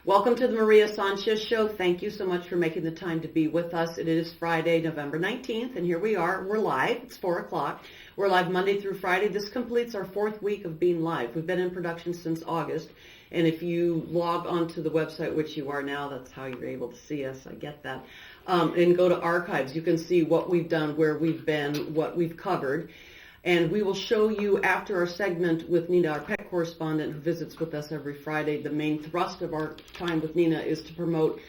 Welcome to the Maria Sanchez Show. Thank you so much for making the time to be with us. It is Friday, November 19th, and here we are. We're live. It's 4 o'clock. We're live Monday through Friday. This completes our 4th week of being live. We've been in production since August, and if you log onto the website, which you are now, that's how you're able to see us. I get that. And go to archives. You can see what we've done, where we've been, what we've covered. And we will show you after our segment with Nina, our pet correspondent who visits with us every Friday. The main thrust of our time with Nina is to promote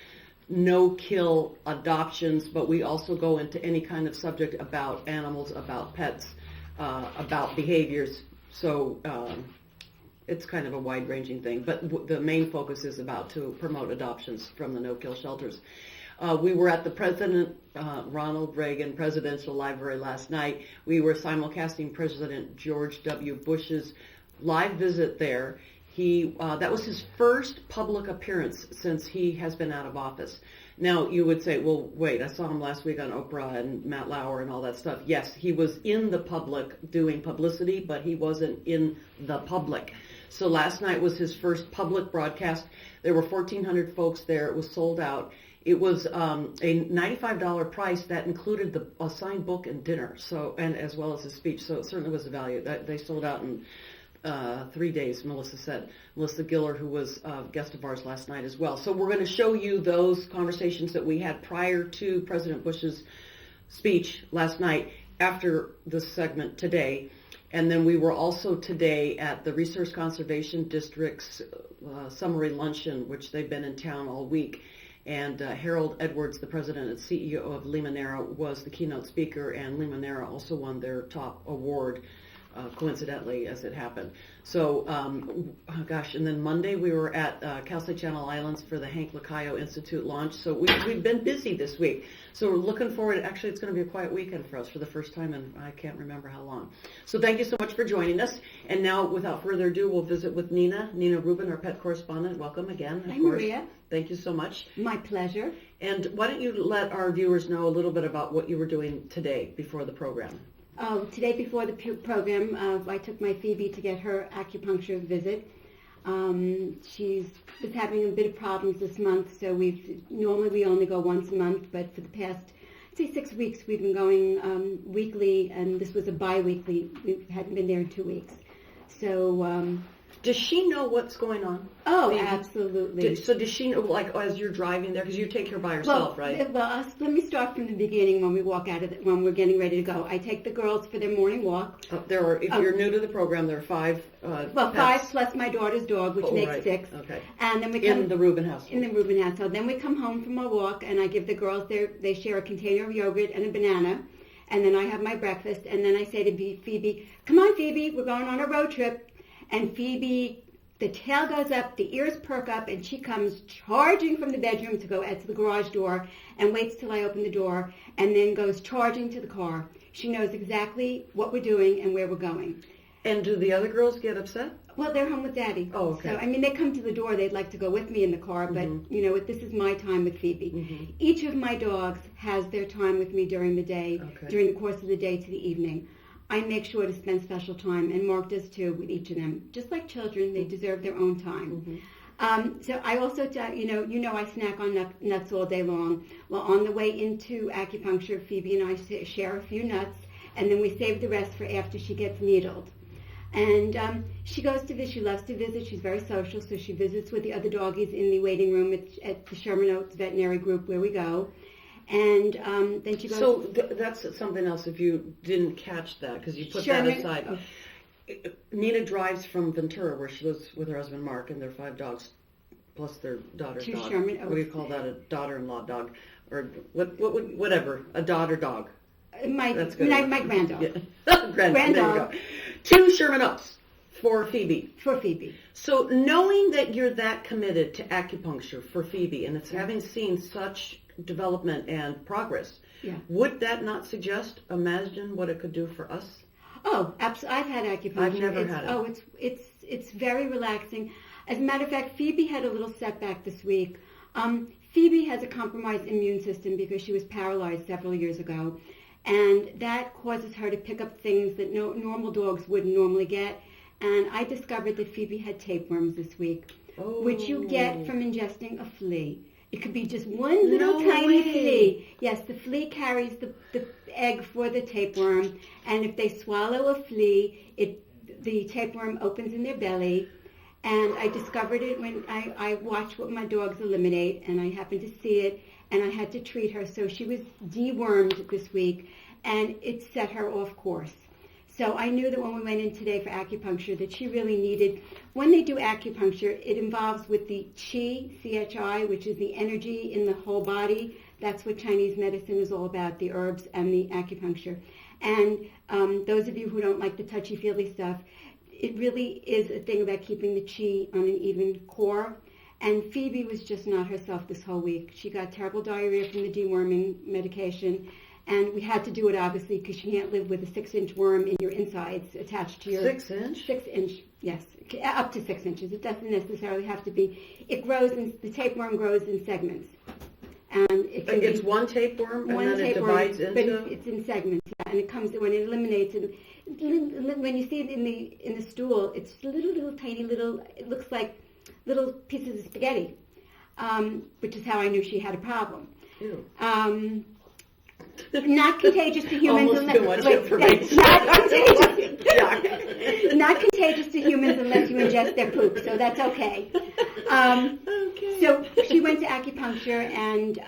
no-kill adoptions, but we also go into any kind of subject about animals, about pets, about behaviors. So it's kind of a wide-ranging thing. But the main focus is about to promote adoptions from the no-kill shelters. We were at the President Ronald Reagan Presidential Library last night. We were simulcasting President George W. Bush's live visit there. That was his first public appearance since he has been out of office. Now, you would say, well, wait, I saw him last week on Oprah and Matt Lauer and all that stuff. Yes, he was in the public doing publicity, but he wasn't in the public. So last night was his first public broadcast. There were 1,400 folks there. It was sold out. It was a $95 price that included a signed book and dinner, and as well as his speech. So it certainly was a value. They sold out in 3 days, Melissa said. Melissa Giller, who was a guest of ours last night as well. So we're going to show you those conversations that we had prior to President Bush's speech last night after this segment today. And then we were also today at the Resource Conservation District's summary luncheon, which they've been in town all week. And Harold Edwards, the president and CEO of Limoneira, was the keynote speaker, and Limoneira also won their top award, coincidentally, as it happened. So, and then Monday we were at Cal State Channel Islands for the Hank Lacayo Institute launch. So we've been busy this week. So we're looking forward. Actually, it's going to be a quiet weekend for us for the first time in I can't remember how long. So thank you so much for joining us. And now, without further ado, we'll visit with Nina Rubin, our pet correspondent. Welcome again. Hi, Maria. Thank you so much. My pleasure. And why don't you let our viewers know a little bit about what you were doing today before the program? Oh, today before the program, I took my Phoebe to get her acupuncture visit. She was having a bit of problems this month, so normally we only go once a month, but for the past, I'd say 6 weeks, we've been going weekly, and this was a bi-weekly. We hadn't been there in 2 weeks. So, does she know what's going on? Oh, Maybe? Absolutely. So does she know, like, as you're driving there, because you take her by yourself, right? Well, let me start from the beginning when we walk out of when we're getting ready to go. I take the girls for their morning walk. If you're new to the program, there are 5 pets. 5 plus my daughter's dog, which makes 6. Okay. And then we come in the Rubin household. In the Rubin household. Then we come home from our walk, and I give the girls they share a container of yogurt and a banana. And then I have my breakfast, and then I say to Phoebe, "Come on, Phoebe, we're going on a road trip." And Phoebe, the tail goes up, the ears perk up, and she comes charging from the bedroom to go out to the garage door and waits till I open the door and then goes charging to the car. She knows exactly what we're doing and where we're going. And do the other girls get upset? Well, they're home with Daddy. Oh, okay. So, they come to the door. They'd like to go with me in the car, but, this is my time with Phoebe. Mm-hmm. Each of my dogs has their time with me during the day, during the course of the day to the evening. I make sure to spend special time, and Mark does too, with each of them. Just like children, they deserve their own time. Mm-hmm. So I also, I snack on nuts all day long. Well, on the way into acupuncture, Phoebe and I share a few nuts, and then we save the rest for after she gets needled. And she goes to visit. She loves to visit. She's very social, so she visits with the other doggies in the waiting room at the Sherman Oaks Veterinary Group where we go. And then she goes... So that's something else if you didn't catch that, because you put that aside. Oh. Nina drives from Ventura, where she lives with her husband Mark and their 5 dogs, plus their daughter's dog. Sherman Oaks. What do you call that? A daughter-in-law dog? Or whatever, a daughter dog. My granddog. Yeah. Granddog. 2 Sherman Oaks for Phoebe. For Phoebe. So knowing that you're that committed to acupuncture for Phoebe, and it's having seen such development and progress, would that not imagine what it could do for us? Oh, absolutely. I've had acupuncture. I've never had it. Oh, it's very relaxing. As a matter of fact, Phoebe had a little setback this week. Phoebe has a compromised immune system because she was paralyzed several years ago, and that causes her to pick up things that normal dogs wouldn't normally get. And I discovered that Phoebe had tapeworms this week. which you get from ingesting a flea. It could be just one little tiny flea. Yes, the flea carries the egg for the tapeworm, and if they swallow a flea, the tapeworm opens in their belly. And I discovered it when I watched what my dogs eliminate, and I happened to see it, and I had to treat her. So she was dewormed this week, and it set her off course. So I knew that when we went in today for acupuncture that she really needed, when they do acupuncture, it involves with the Qi, C-H-I, which is the energy in the whole body. That's what Chinese medicine is all about, the herbs and the acupuncture. And those of you who don't like the touchy-feely stuff, it really is a thing about keeping the Qi on an even core. And Phoebe was just not herself this whole week. She got terrible diarrhea from the deworming medication. And we had to do it, obviously, because you can't live with a 6-inch worm in your insides attached to your... 6-inch? 6-inch, yes. Up to 6 inches. It doesn't necessarily have to be. It grows, the tapeworm grows in segments. And it's one tapeworm, and then it divides into... But it's in segments, yeah. And it comes, when it eliminates, and when you see it in the stool, it's little tiny, it looks like little pieces of spaghetti, which is how I knew she had a problem. Ew. Not contagious to humans. Almost too much information. Not contagious to humans unless you ingest their poop, so that's okay. Okay. So she went to acupuncture, and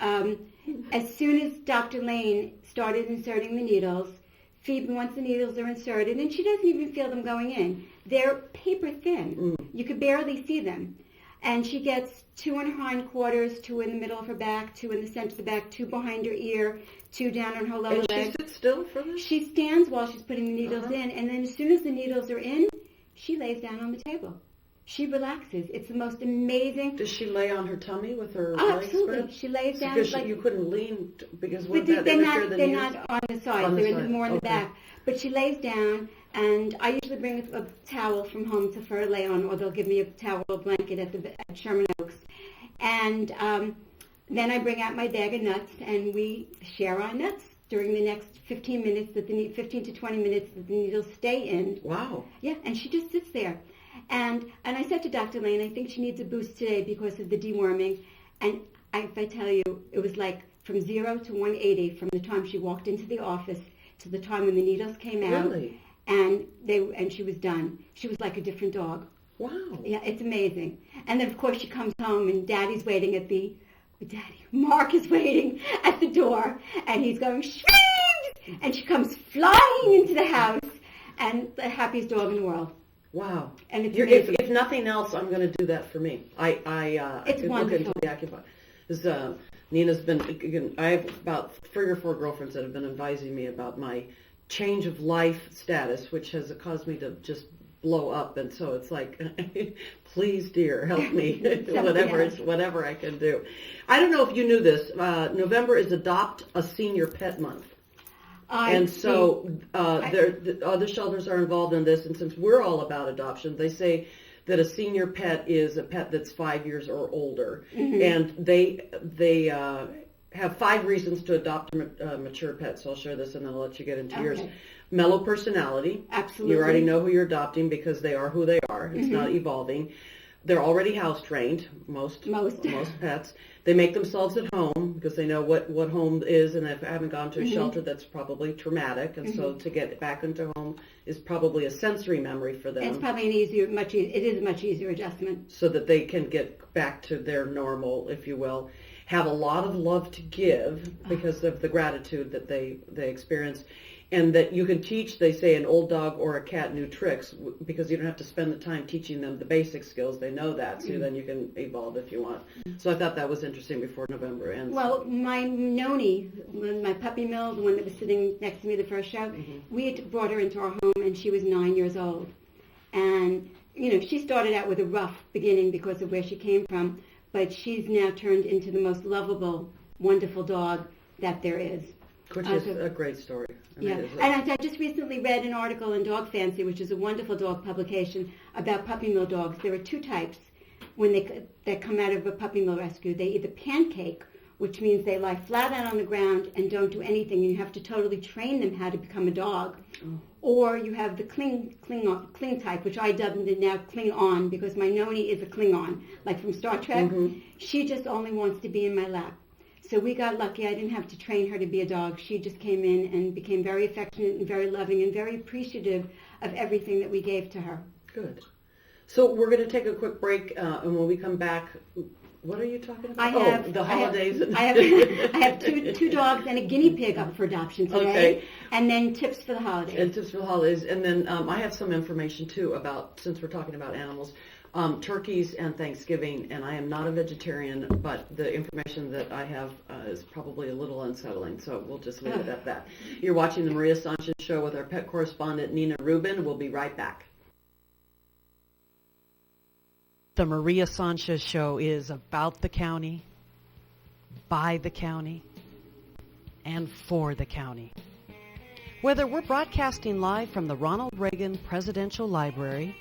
as soon as Dr. Lane started inserting the needles, Phoebe, once the needles are inserted, and she doesn't even feel them going in. They're paper thin. You could barely see them. And she gets 2 in her hindquarters, 2 in the middle of her back, 2 in the center of the back, 2 behind her ear, 2 down on her lower leg. And she sits still for this? She stands while she's putting the needles in, and then as soon as the needles are in, she lays down on the table. She relaxes. It's the most amazing. Does she lay on her tummy with her legs absolutely. spread? She lays down. Because you couldn't lean, because what they're that they're not on the side. They're more on the back. But she lays down, and I usually bring a towel from home for her to lay on, or they'll give me a towel or blanket at Sherman Oaks. And then I bring out my bag of nuts, and we share our nuts during the next 15 to 20 minutes that the needles stay in. Wow. Yeah, and she just sits there. And I said to Dr. Lane, I think she needs a boost today because of the deworming. And if I tell you, it was like from 0 to 180 from the time she walked into the office to the time when the needles came out. Really? And she was done. She was like a different dog. Wow. Yeah, it's amazing. And then, of course, she comes home, and Daddy's waiting Mark is waiting at the door, and he's going, Shreeds! And she comes flying into the house, and the happiest dog in the world. Wow. And it's if nothing else, I'm going to do that for me. It's could wonderful. Look into the acupuncture. Nina's been, I have about 3 or 4 girlfriends that have been advising me about my change of life status, which has caused me to just blow up. And so it's like, please, dear, help me. whatever I can do. I don't know if you knew this. November is Adopt a Senior Pet Month. The other shelters are involved in this, and since we're all about adoption, they say that a senior pet is a pet that's 5 years or older, and they have 5 reasons to adopt a mature pet. So I'll share this, and then I'll let you get into yours. Mellow personality. Absolutely. You already know who you're adopting because they are who they are. It's not evolving. They're already house trained, most pets. They make themselves at home because they know what home is, and if they haven't gone to a shelter, that's probably traumatic. And so to get back into home is probably a sensory memory for them. It's probably it is a much easier adjustment. So that they can get back to their normal, if you will. Have a lot of love to give because of the gratitude that they experience. And that you can teach, they say, an old dog or a cat new tricks because you don't have to spend the time teaching them the basic skills. They know that, so then you can evolve if you want. So I thought that was interesting before November ends. Well, my Noni, my puppy mill, the one that was sitting next to me the first show, we had brought her into our home, and she was 9 years old. And, she started out with a rough beginning because of where she came from, but she's now turned into the most lovable, wonderful dog that there is. Which is a great story. And I just recently read an article in Dog Fancy, which is a wonderful dog publication, about puppy mill dogs. There are 2 types when they come out of a puppy mill rescue. They either pancake which means they lie flat out on the ground and don't do anything, and you have to totally train them how to become a dog. Or you have the cling type, which I dubbed it now cling on, because my Noni is a Klingon, like from Star Trek. She just only wants to be in my lap. So we got lucky. I didn't have to train her to be a dog. She just came in and became very affectionate and very loving and very appreciative of everything that we gave to her. Good. So we're going to take a quick break, and when we come back, what are you talking about? The holidays. I have two dogs and a guinea pig up for adoption today. Okay. And then tips for the holidays. And tips for the holidays. And then I have some information, too, about, since we're talking about animals, turkeys and Thanksgiving. And I am not a vegetarian, but the information that I have is probably a little unsettling. So we'll just leave it at that. You're watching the Maria Sanchez Show with our pet correspondent, Nina Rubin. We'll be right back. The Maria Sanchez Show is about the county, by the county, and for the county. Whether we're broadcasting live from the Ronald Reagan Presidential Library,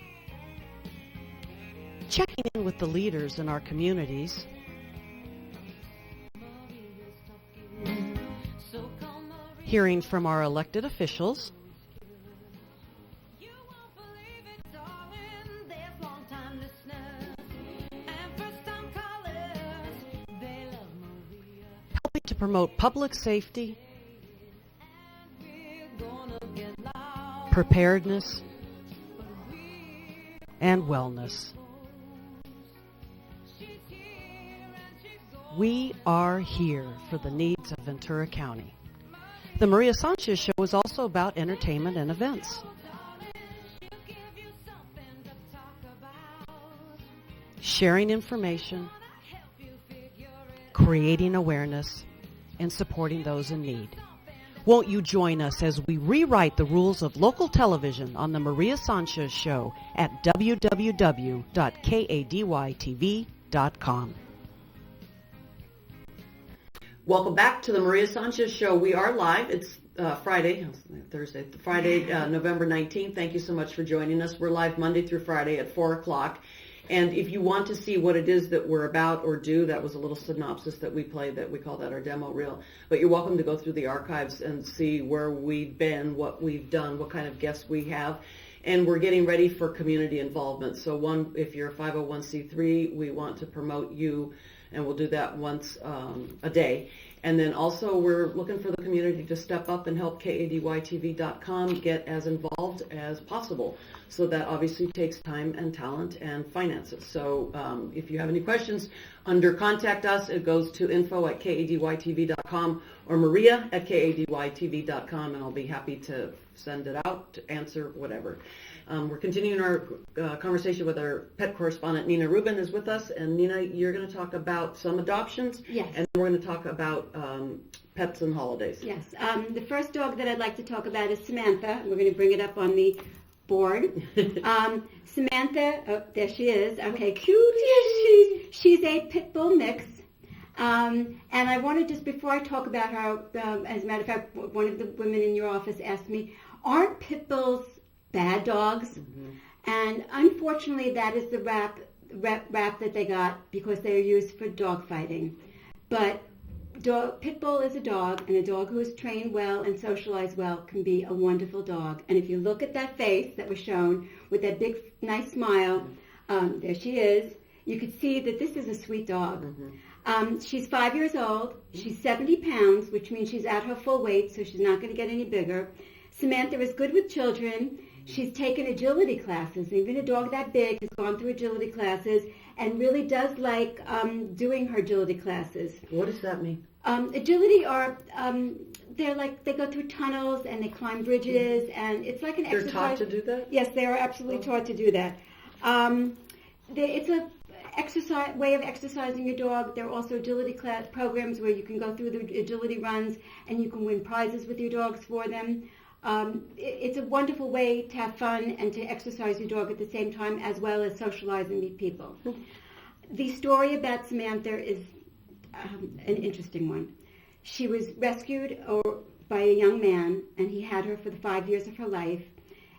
checking in with the leaders in our communities, hearing from our elected officials, to promote public safety, preparedness, and wellness. We are here for the needs of Ventura County. The Maria Sanchez Show is also about entertainment and events. Sharing information, creating awareness, and supporting those in need. Won't you join us as we rewrite the rules of local television on the Maria Sanchez Show at www.kadytv.com. Welcome back to the Maria Sanchez Show. We are live. It's Friday, November 19th. Thank you so much for joining us. We're live Monday through Friday at 4 o'clock. And if you want to see what it is that we're about or do, that was a little synopsis that we played, that we call that our demo reel. But you're welcome to go through the archives and see where we've been, what we've done, what kind of guests we have. And we're getting ready for community involvement. So if you're a 501c3, we want to promote you, and we'll do that once a day. And then also we're looking for the community to step up and help kadytv.com get as involved as possible. So that obviously takes time and talent and finances. So if you have any questions, under Contact Us, it goes to info@kadytv.com or maria@kadytv.com, and I'll be happy to send it out, to answer, whatever. We're continuing our conversation with our pet correspondent. Nina Rubin is with us. And Nina, you're going to talk about some adoptions. Yes. And we're going to talk about pets and holidays. Yes. The first dog that I'd like to talk about is Samantha. We're going to bring it up on the board. Samantha, oh, there she is. Okay, cute. She's a pit bull mix. And I want to just, before I talk about her, as a matter of fact, one of the women in your office asked me, aren't pit bulls bad dogs? Mm-hmm. And unfortunately, that is the rap that they got because they are used for dog fighting. But pit bull is a dog, and a dog who is trained well and socialized well can be a wonderful dog. And if you look at that face that was shown with that big, nice smile, there she is. You could see that this is a sweet dog. Mm-hmm. She's 5 years old. She's 70 pounds, which means she's at her full weight, so she's not going to get any bigger. Samantha is good with children. She's taken agility classes. Even a dog that big has gone through agility classes and really does like doing her agility classes. What does that mean? Agility are, they go through tunnels and they climb bridges, and it's like an exercise. They're taught to do that? Yes, they are absolutely taught to do that. It's a way of exercising your dog. There are also agility class programs where you can go through the agility runs and you can win prizes with your dogs for them. It's a wonderful way to have fun and to exercise your dog at the same time, as well as socialize and meet people. The story about Samantha is an interesting one. She was rescued by a young man, and he had her for the 5 years of her life,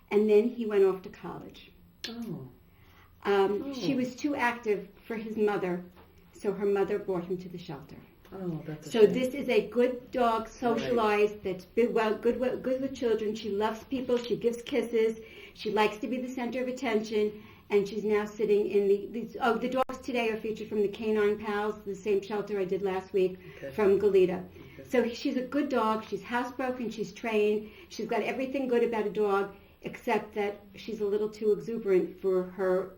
and then he went off to college. She was too active for his mother, so her mother brought him to the shelter. Oh, that's a So shame. this is a good dog, socialized, that's good with children. She loves people. She gives kisses. She likes to be the center of attention. And she's now sitting in the dogs today are featured from the Canine Pals, the same shelter I did last week from Gladiator. Okay. So she's a good dog. She's housebroken. She's trained. She's got everything good about a dog, except that she's a little too exuberant for her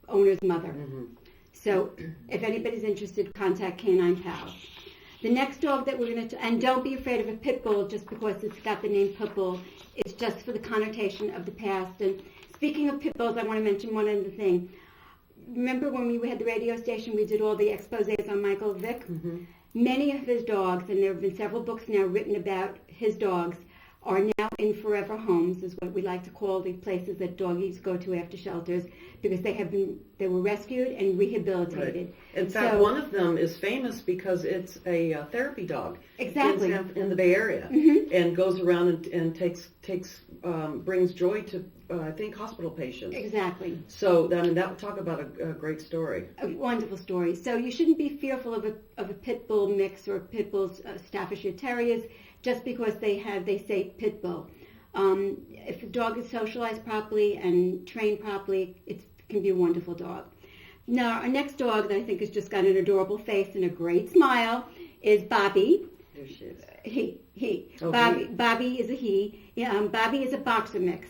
owner's mother. Mm-hmm. So if anybody's interested, contact Canine Pals. The next dog that we're going to, and don't be afraid of a pit bull just because it's got the name pit bull. It's just for the connotation of the past. And speaking of pit bulls, I want to mention one other thing. Remember when we had the radio station, we did all the exposés on Michael Vick? Mm-hmm. Many of his dogs, and there have been several books now written about his dogs, are now in forever homes, is what we like to call the places that doggies go to after shelters, because they were rescued and rehabilitated. Right. In fact, one of them is famous because it's a therapy dog. Exactly. In the Bay Area, mm-hmm. and goes around and brings joy to I think hospital patients. Exactly. So that would talk about a great story. A wonderful story. So you shouldn't be fearful of a pit bull mix or pit bulls, Staffordshire Terriers, just because they say pit bull. If a dog is socialized properly and trained properly, it can be a wonderful dog. Now, our next dog that I think has just got an adorable face and a great smile is Bobby. There she is. He. Oh, Bobby is a he. Yeah, Bobby is a boxer mix.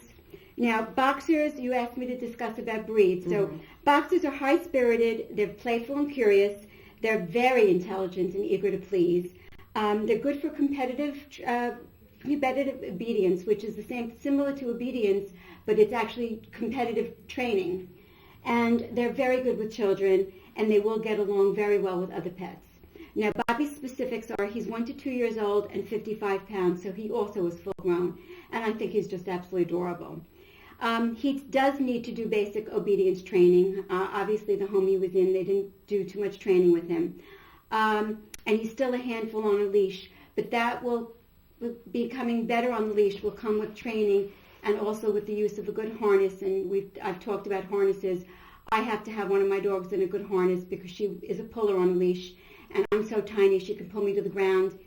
Now, boxers, you asked me to discuss about breeds. So mm-hmm. Boxers are high-spirited, they're playful and curious, they're very intelligent and eager to please. They're good for competitive obedience, which is similar to obedience, but it's actually competitive training. And they're very good with children, and they will get along very well with other pets. Now, Bobby's specifics are he's 1 to 2 years old and 55 pounds, so he also is full-grown, and I think he's just absolutely adorable. He does need to do basic obedience training. Obviously, the home he was in, they didn't do too much training with him. And he's still a handful on a leash, but that will becoming better on the leash will come with training and also with the use of a good harness. And I've talked about harnesses. I have to have one of my dogs in a good harness because she is a puller on a leash, and I'm so tiny she can pull me to the ground.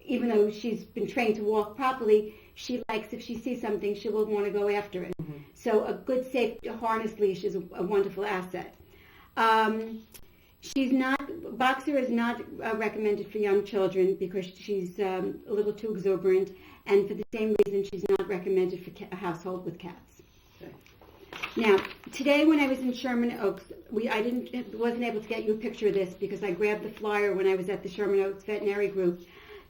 Even though she's been trained to walk properly, she likes, if she sees something, she will want to go after it. Mm-hmm. So a good, safe harness leash is a wonderful asset. Boxer is not recommended for young children because she's a little too exuberant, and for the same reason she's not recommended for a household with cats. Okay. Now, today when I was in Sherman Oaks, wasn't able to get you a picture of this because I grabbed the flyer when I was at the Sherman Oaks Veterinary Group.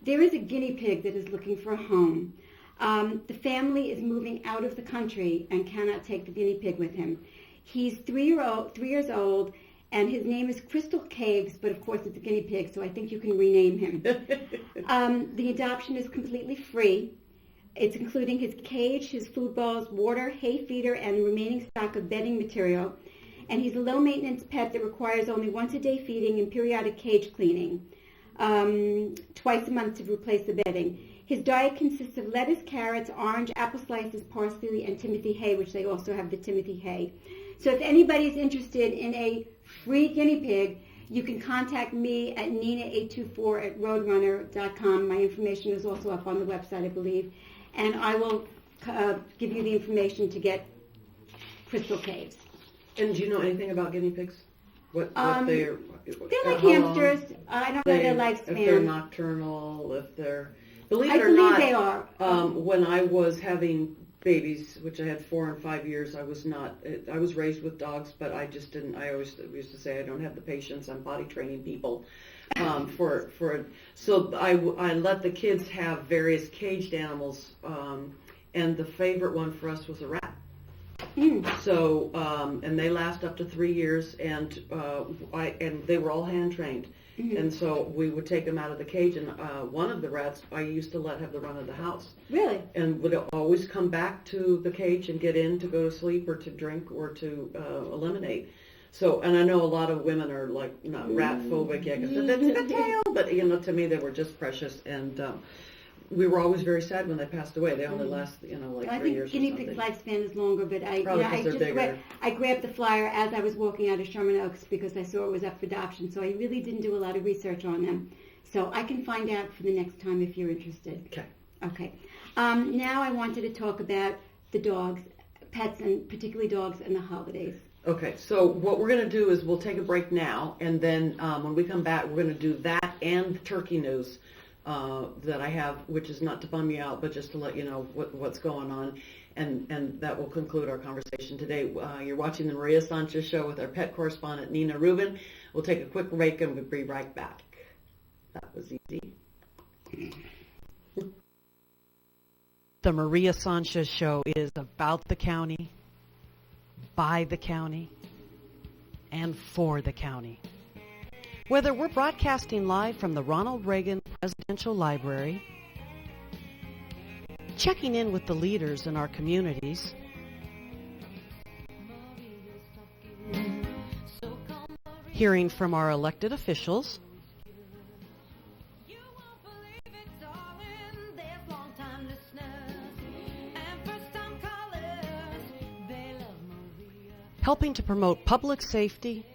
There is a guinea pig that is looking for a home. The family is moving out of the country and cannot take the guinea pig with him. He's 3 years old, and his name is Crystal Caves, but of course it's a guinea pig, so I think you can rename him. The adoption is completely free. It's including his cage, his food balls, water, hay feeder, and the remaining stock of bedding material. And he's a low-maintenance pet that requires only once a day feeding and periodic cage cleaning, twice a month to replace the bedding. His diet consists of lettuce, carrots, orange, apple slices, parsley, and Timothy hay, which they also have the Timothy hay. So if anybody's interested in a free guinea pig, you can contact me at nina824@roadrunner.com. My information is also up on the website, I believe. And I will give you the information to get Crystal Caves. And do you know anything about guinea pigs? What they're like hamsters. I don't know their lifespan. If they're nocturnal, if they're... Believe it or not, they are. When I was having babies, which I had 4 and 5 years, I was raised with dogs, but I just didn't. I always used to say I don't have the patience. I'm body training people. So I let the kids have various caged animals, and the favorite one for us was a rat. So and they last up to 3 years, and they were all hand trained. Mm-hmm. And so we would take them out of the cage, and one of the rats I used to let have the run of the house. Really? And would always come back to the cage and get in to go to sleep or to drink or to eliminate. So, and I know a lot of women are like not rat phobic, because that's the tail, but to me they were just precious, and we were always very sad when they passed away. They only last, 3 years or something. I think guinea pig's lifespan is longer, but I grabbed the flyer as I was walking out of Sherman Oaks because I saw it was up for adoption, so I really didn't do a lot of research on them. So I can find out for the next time if you're interested. Okay. Okay. Now I wanted to talk about the dogs, pets, and particularly dogs and the holidays. Okay, so what we're going to do is we'll take a break now, and then when we come back, we're going to do that and the turkey news that I have, which is not to bum you out, but just to let you know what's going on, and that will conclude our conversation today. You're watching the Maria Sanchez Show with our pet correspondent, Nina Rubin. We'll take a quick break, and we'll be right back. That was easy. The Maria Sanchez Show is about the county, by the county, and for the county. Whether we're broadcasting live from the Ronald Reagan Presidential Library, checking in with the leaders in our communities, hearing from our elected officials, helping to promote public safety,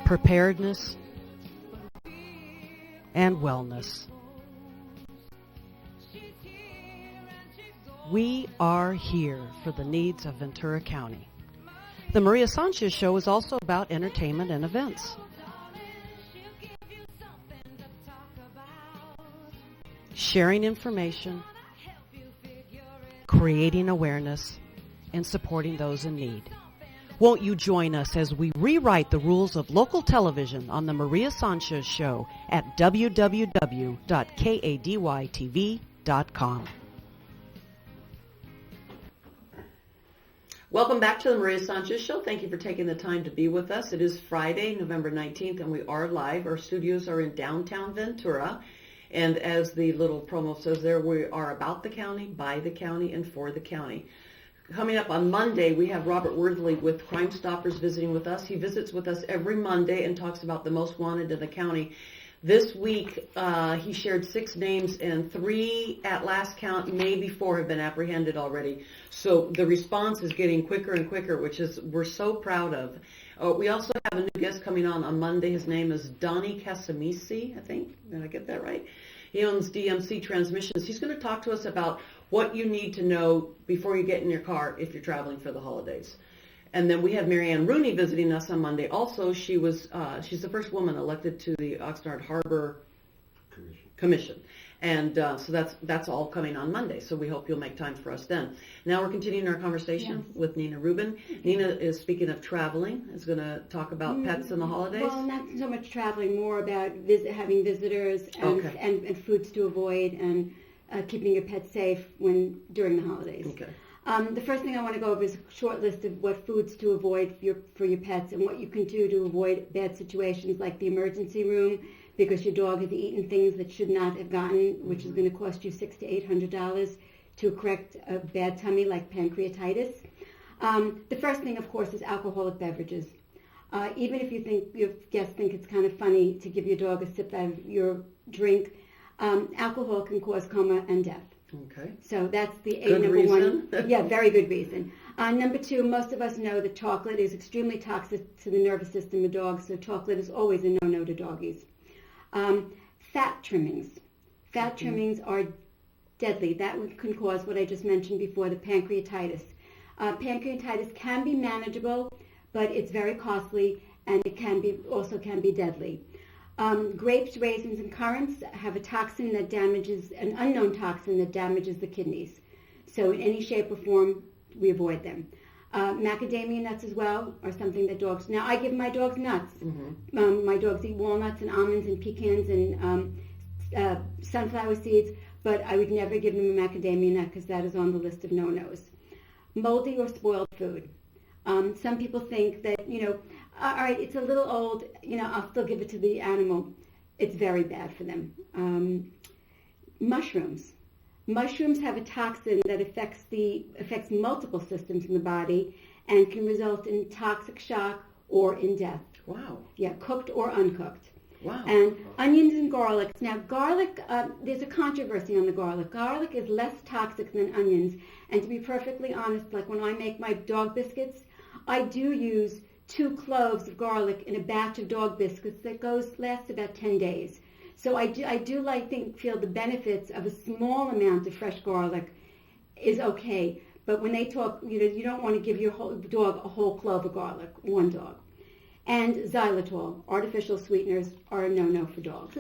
preparedness, and wellness. We are here for the needs of Ventura County. The Maria Sanchez Show is also about entertainment and events. Sharing information, creating awareness, and supporting those in need. Won't you join us as we rewrite the rules of local television on the Maria Sanchez Show at www.kadytv.com. Welcome back to the Maria Sanchez Show. Thank you for taking the time to be with us. It is Friday, November 19th, and we are live. Our studios are in downtown Ventura. And as the little promo says there, we are about the county, by the county, and for the county. Coming up on Monday, we have Robert Worthley with Crime Stoppers visiting with us. He visits with us every Monday and talks about the most wanted in the county. This week, he shared 6 names, and 3 at last count, maybe 4 have been apprehended already. So the response is getting quicker and quicker, which is we're so proud of. We also have a new guest coming on Monday. His name is Donnie Casamisi, I think. Did I get that right? He owns DMC Transmissions. He's going to talk to us about what you need to know before you get in your car if you're traveling for the holidays. And then we have Marianne Rooney visiting us on Monday. Also, she's the first woman elected to the Oxnard Harbor Commission. And so that's all coming on Monday. So we hope you'll make time for us then. Now we're continuing our conversation with Nina Rubin. Nina is, speaking of traveling, is going to talk about pets in the holidays. Well, not so much traveling, more about having visitors and foods to avoid and keeping your pet safe during the holidays. Okay. The first thing I want to go over is a short list of what foods to avoid for your pets and what you can do to avoid bad situations like the emergency room, because your dog has eaten things that should not have gotten, which is going to cost you $600 to $800 to correct a bad tummy like pancreatitis. The first thing, of course, is alcoholic beverages. Even if your guests think it's kind of funny to give your dog a sip out of your drink, alcohol can cause coma and death. Okay. So that's the number reason. 1. Yeah, very good reason. Number 2, most of us know that chocolate is extremely toxic to the nervous system of dogs, so chocolate is always a no-no to doggies. Fat trimmings. Fat trimmings are deadly. That can cause what I just mentioned before, the pancreatitis. Pancreatitis can be manageable, but it's very costly, and it can be deadly. Grapes, raisins, and currants have an unknown toxin that damages the kidneys. So in any shape or form, we avoid them. Macadamia nuts as well are something that dogs... Now, I give my dogs nuts. Mm-hmm. My dogs eat walnuts and almonds and pecans and sunflower seeds, but I would never give them a macadamia nut because that is on the list of no-nos. Moldy or spoiled food. Some people think that, all right, it's a little old, I'll still give it to the animal. It's very bad for them. Mushrooms. Mushrooms have a toxin that affects multiple systems in the body and can result in toxic shock or in death. Wow. Yeah, cooked or uncooked. Wow. And onions and garlic. Now, garlic, there's a controversy on the garlic. Garlic is less toxic than onions. And to be perfectly honest, like when I make my dog biscuits, I do use 2 cloves of garlic in a batch of dog biscuits that lasts about 10 days. So I do feel the benefits of a small amount of fresh garlic is okay. But when they talk, you don't want to give your dog a whole clove of garlic, one dog. And xylitol, artificial sweeteners, are a no-no for dogs.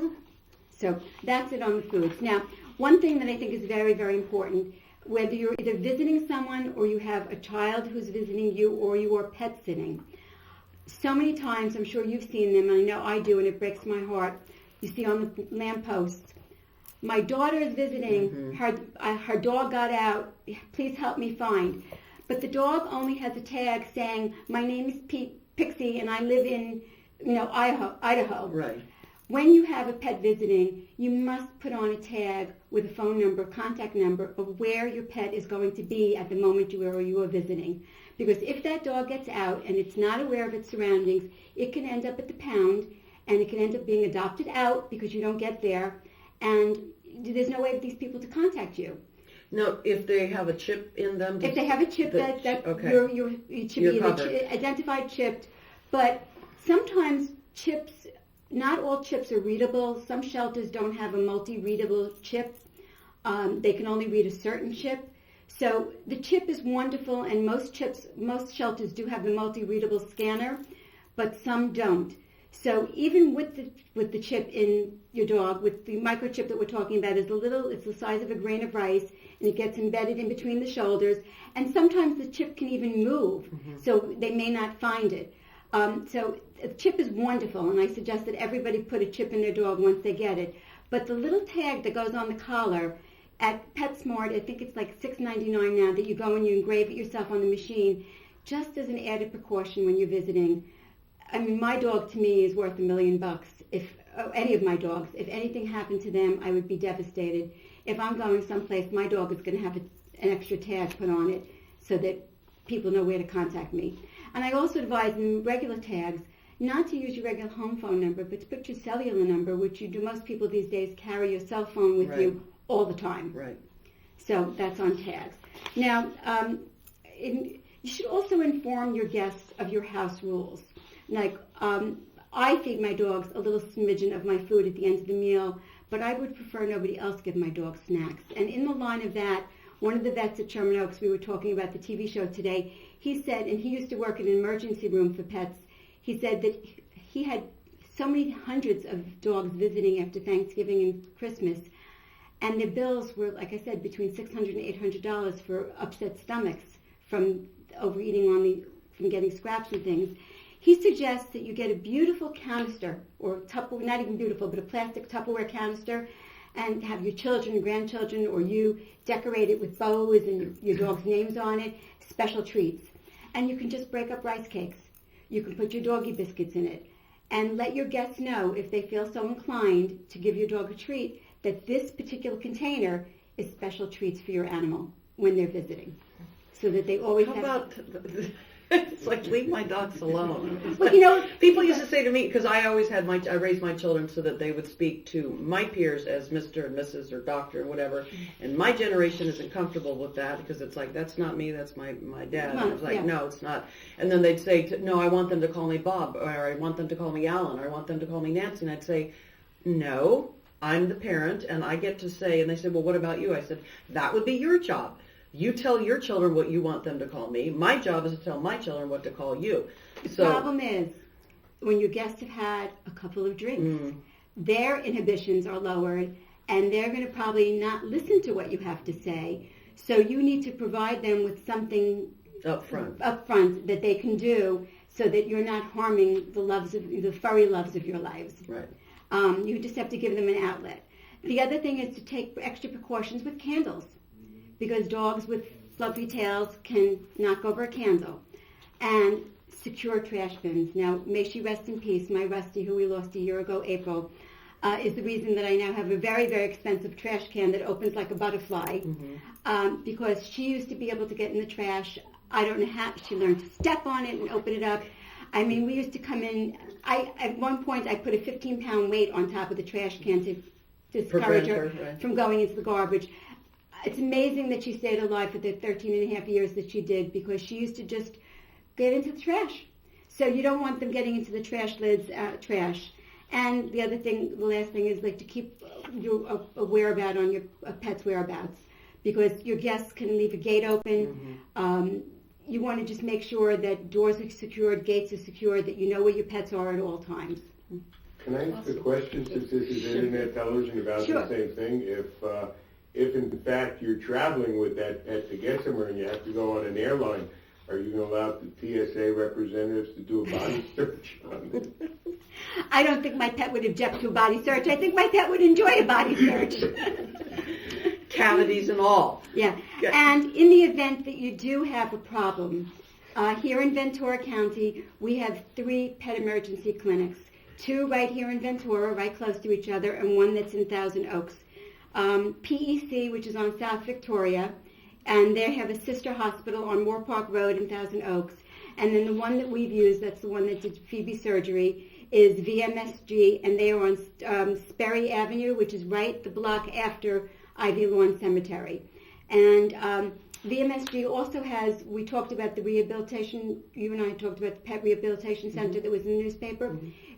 So that's it on the foods. Now, one thing that I think is very, very important, whether you're either visiting someone or you have a child who's visiting you or you are pet sitting, so many times, I'm sure you've seen them, and I know I do, and it breaks my heart, you see on the lampposts, my daughter is visiting, her dog got out, please help me find. But the dog only has a tag saying, my name is Pixie and I live in, Idaho. Right. When you have a pet visiting, you must put on a tag with a phone number, contact number of where your pet is going to be at the moment you are visiting. Because if that dog gets out and it's not aware of its surroundings, it can end up at the pound and it can end up being adopted out because you don't get there. And there's no way for these people to contact you. No, if they have a chip in them. If they have a chip it should be identified chipped. But sometimes chips, not all chips are readable. Some shelters don't have a multi-readable chip. They can only read a certain chip. So the chip is wonderful, and most shelters do have the multi-readable scanner, but some don't. So even with the chip in your dog, with the microchip that we're talking about, it's the size of a grain of rice, and it gets embedded in between the shoulders. And sometimes the chip can even move, so they may not find it. So the chip is wonderful, and I suggest that everybody put a chip in their dog once they get it. But the little tag that goes on the collar, at PetSmart, I think it's like $6.99 now, that you go and you engrave it yourself on the machine, just as an added precaution when you're visiting. I mean, my dog to me is worth $1 million. If any of my dogs, if anything happened to them, I would be devastated. If I'm going someplace, my dog is going to have an extra tag put on it so that people know where to contact me. And I also advise in regular tags not to use your regular home phone number, but to put your cellular number, which you do. Most people these days carry your cell phone with you all the time. Right. So that's on tags. Now, you should also inform your guests of your house rules. Like, I feed my dogs a little smidgen of my food at the end of the meal, but I would prefer nobody else give my dog snacks. And in the line of that, one of the vets at Sherman Oaks, we were talking about the TV show today, he said, and he used to work in an emergency room for pets, he said that he had so many hundreds of dogs visiting after Thanksgiving and Christmas, and their bills were, like I said, between $600 and $800 for upset stomachs from overeating from getting scraps and things. He suggests that you get a beautiful canister, or not even beautiful, but a plastic Tupperware canister, and have your children, grandchildren, or you decorate it with bows and your dog's names on it, special treats. And you can just break up rice cakes. You can put your doggy biscuits in it. And let your guests know, if they feel so inclined to give your dog a treat, that this particular container is special treats for your animal when they're visiting. So that they always It's like, leave my dogs alone. Well, people used to say to me, because I always I raised my children so that they would speak to my peers as Mr. and Mrs. or Doctor and whatever, and my generation isn't comfortable with that because it's like, that's not me, that's my dad. And I was like, no, it's not. And then they'd say, no, I want them to call me Bob, or I want them to call me Alan, or I want them to call me Nancy. And I'd say, no, I'm the parent, and I get to say, and they said, well, what about you? I said, that would be your job. You tell your children what you want them to call me. My job is to tell my children what to call you. The problem is, when your guests have had a couple of drinks, their inhibitions are lowered, and they're going to probably not listen to what you have to say. So you need to provide them with something up front that they can do, so that you're not harming the furry loves of your lives. Right. You just have to give them an outlet. The other thing is to take extra precautions with candles, because dogs with fluffy tails can knock over a candle. And secure trash bins. Now, may she rest in peace, my Rusty, who we lost a year ago, April, is the reason that I now have a very, very expensive trash can that opens like a butterfly, because she used to be able to get in the trash. I don't know how. She learned to step on it and open it up. I mean, we used to come in. At one point, I put a 15-pound weight on top of the trash can to discourage her from going into the garbage. It's amazing that she stayed alive for the 13 and a half years that she did, because she used to just get into the trash. So you don't want them getting into the trash lids, trash. And the last thing is like to keep a whereabout on your pet's whereabouts, because your guests can leave a gate open. You want to just make sure that doors are secured, gates are secured, that you know where your pets are at all times. Can I ask a question, since this is internet television, about Sure. the same thing? If in fact you're traveling with that pet to get somewhere and you have to go on an airline, are you going to allow the TSA representatives to do a body search on it? I don't think my pet would object to a body search. I think my pet would enjoy a body search. Cavities and all. Yeah. And in the event that you do have a problem, here in Ventura County, we have 3 pet emergency clinics. 2 right here in Ventura, right close to each other, and 1 that's in Thousand Oaks. PEC, which is on South Victoria, and they have a sister hospital on Moore Park Road in Thousand Oaks. And then the one that we've used, that's the one that did Phoebe surgery, is VMSG, and they are on Sperry Avenue, which is right the block after Ivy Lawn Cemetery. And VMSG also has, we talked about the rehabilitation, you and I talked about the pet rehabilitation center that was in the newspaper.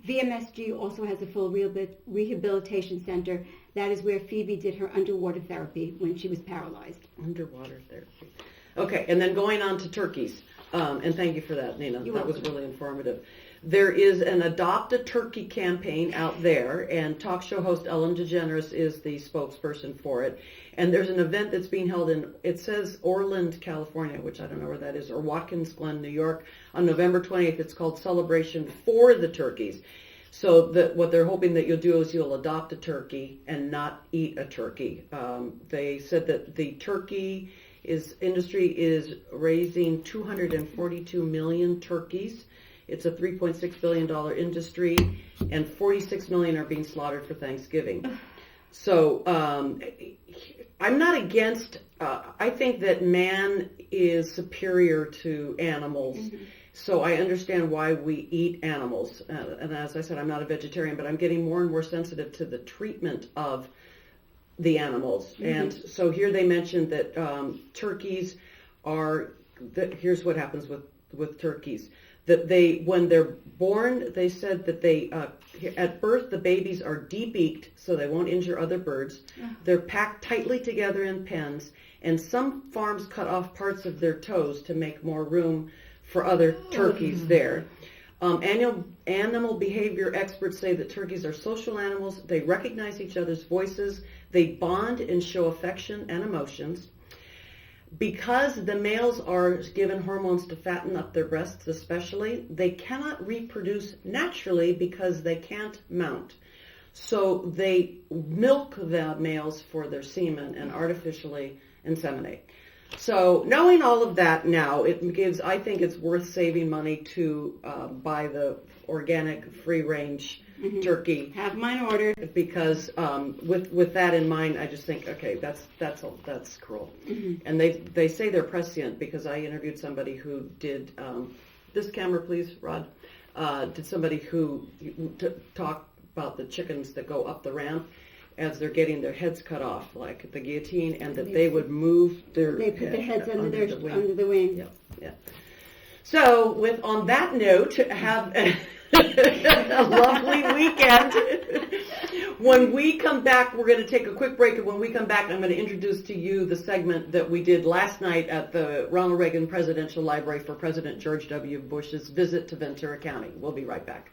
VMSG also has a full rehabilitation center. That is where Phoebe did her underwater therapy when she was paralyzed. Underwater therapy. Okay, and then going on to turkeys. And thank you for that, Nina. That was really informative. There is an Adopt a Turkey campaign out there, and talk show host Ellen DeGeneres is the spokesperson for it. And there's an event that's being held in, it says Orland, California, which I don't know where that is, or Watkins Glen, New York, on November 20th. It's called Celebration for the Turkeys. So what they're hoping that you'll do is you'll adopt a turkey and not eat a turkey. They said that the turkey industry is raising 242 million turkeys. It's a $3.6 billion industry, and 46 million are being slaughtered for Thanksgiving. So I'm not against, I think that man is superior to animals. So I understand why we eat animals. And as I said, I'm not a vegetarian, but I'm getting more and more sensitive to the treatment of the animals. And so here they mentioned that turkeys here's what happens with turkeys. That when they're born, they said that at birth, the babies are de-beaked so they won't injure other birds. They're packed tightly together in pens, and some farms cut off parts of their toes to make more room for other turkeys there. Animal behavior experts say that turkeys are social animals. They recognize each other's voices. They bond and show affection and emotions. Because the males are given hormones to fatten up their breasts especially, they cannot reproduce naturally because they can't mount. So they milk the males for their semen and artificially inseminate. So knowing all of that now, I think it's worth saving money to buy the organic free-range turkey. Have mine ordered. Because with that in mind, I just think, okay, that's cruel. And they say they're prescient, because I interviewed somebody who did this camera, please, Rod. Did somebody who talked about the chickens that go up the ramp as they're getting their heads cut off, like the guillotine, and that they would move their heads under the wing. Yeah. So on that note, have a lovely weekend. When we come back, we're going to take a quick break, and when we come back, I'm going to introduce to you the segment that we did last night at the Ronald Reagan Presidential Library for President George W. Bush's visit to Ventura County. We'll be right back.